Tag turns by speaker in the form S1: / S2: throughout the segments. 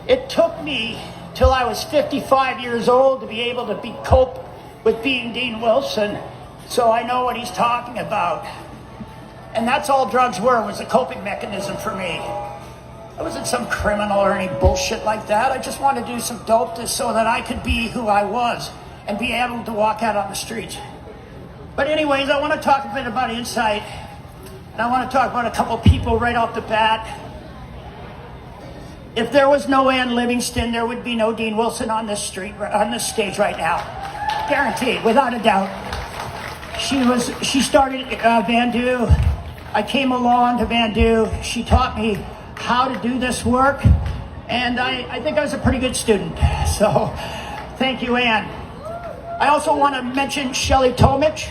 S1: It took me till I was 55 years old to be able to cope with being Dean Wilson, so I know what he's talking about. And that's all drugs were, was a coping mechanism for me. I wasn't some criminal or any bullshit like that. I just wanted to do some dope so that I could be who I was and be able to walk out on the streets. But anyways, I want to talk a bit about Insite, and I want to talk about a couple people right off the bat. If there was no Ann Livingston, there would be no Dean Wilson on this stage right now. Guaranteed, without a doubt. She started Vandu. I came along to Vandu. She taught me how to do this work, and I think I was a pretty good student. So, thank you, Ann. I also want to mention Shelley Tomich,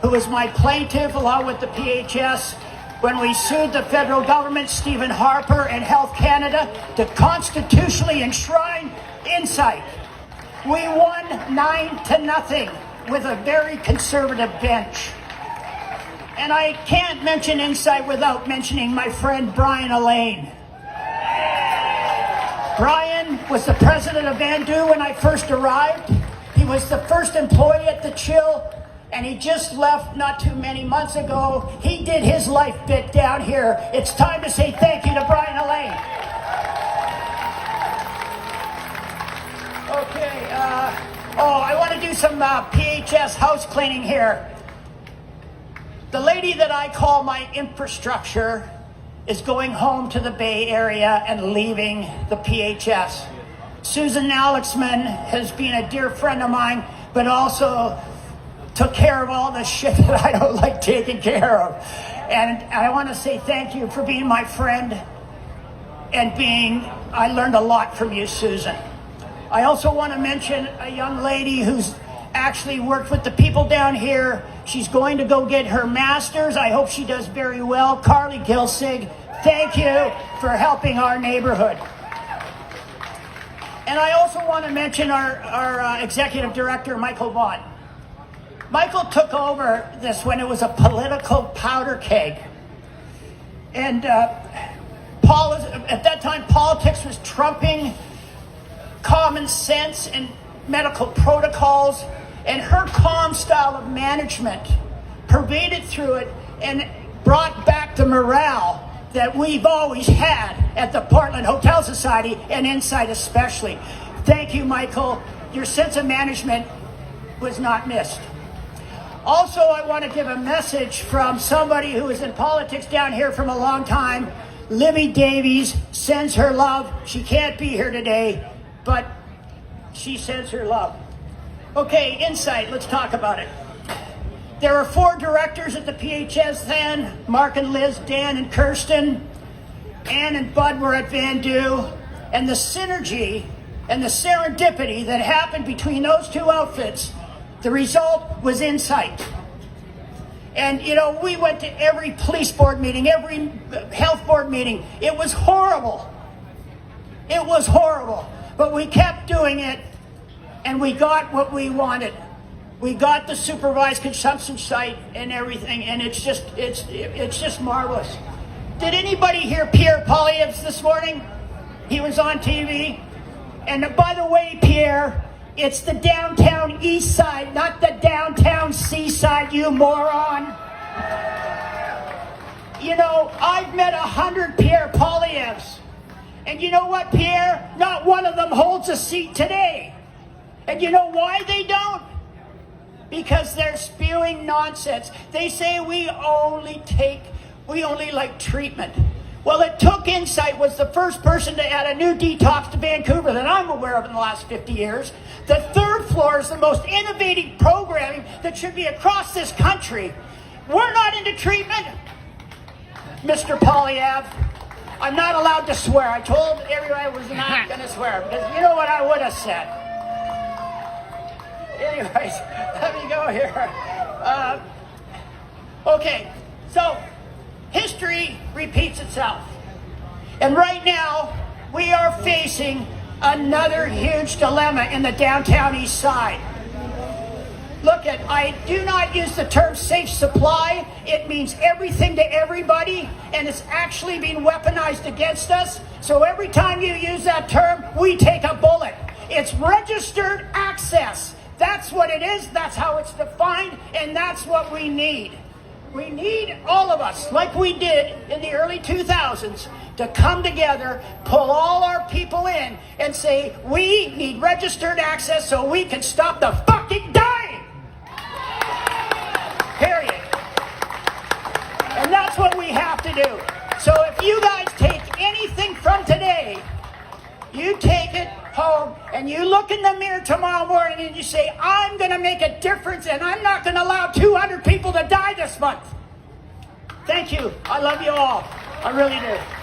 S1: who was my plaintiff along with the PHS when we sued the federal government, Stephen Harper, and Health Canada to constitutionally enshrine Insite. We won 9-0 with a very conservative bench. And I can't mention Insite without mentioning my friend Brian Allain. Brian was the president of Vandu when I first arrived. He was the first employee at the Chill, and he just left not too many months ago. He did his life bit down here. It's time to say thank you to Brian Allain. Okay, I want to do some PHS house cleaning here. The lady that I call my infrastructure is going home to the Bay Area and leaving the PHS. Susan Alexman has been a dear friend of mine, but also took care of all the shit that I don't like taking care of. And I want to say thank you for being my friend and I learned a lot from you, Susan. I also want to mention a young lady who's actually worked with the people down here. She's going to go get her master's. I hope she does very well. Carly Gilsig, thank you for helping our neighborhood. And I also want to mention our executive director, Michael Vaughn. Michael took over this when it was a political powder keg. And at that time, politics was trumping common sense and medical protocols, and her calm style of management pervaded through it and brought back the morale that we've always had at the Portland Hotel Society and Insite especially. Thank you, Michael. Your sense of management was not missed. Also, I want to give a message from somebody who is in politics down here from a long time. Libby Davies sends her love. She can't be here today, but she sends her love. Okay, Insite, let's talk about it. There are 4 directors at the PHS then: Mark and Liz, Dan and Kirsten. Ann and Bud were at Vandu. And the synergy and the serendipity that happened between those 2 outfits, the result was Insite. And, we went to every police board meeting, every health board meeting. It was horrible. It was horrible. But we kept doing it, and we got what we wanted. We got the supervised consumption site and everything, and it's just marvelous. Did anybody hear Pierre Poilievre this morning? He was on TV. And by the way, Pierre, it's the downtown east side, not the downtown seaside, you moron. I've met 100 Pierre Poilievres. And you know what, Pierre? Not one of them holds a seat today. And you know why they don't? Because they're spewing nonsense. They say we only like treatment. Well, it took Insite was the first person to add a new detox to Vancouver that I'm aware of in the last 50 years. The 3rd floor is the most innovative programming that should be across this country. We're not into treatment, Mr. Poilievre. I'm not allowed to swear. I told everyone I was not going to swear because you know what I would have said. Anyways, let me go here. Okay, so history repeats itself. And right now, we are facing another huge dilemma in the downtown east side. Look at, I do not use the term safe supply. It means everything to everybody, and it's actually being weaponized against us. So every time you use that term, we take a bullet. It's registered access. That's what it is, that's how it's defined, and that's what we need. We need all of us, like we did in the early 2000s, to come together, pull all our people in, and say, we need registered access so we can stop the fucking dying. Period. And that's what we have to do. So if you guys take anything from today, you take it home and you look in the mirror tomorrow morning and you say, I'm going to make a difference and I'm not going to allow 200 people to die this month. Thank you. I love you all. I really do.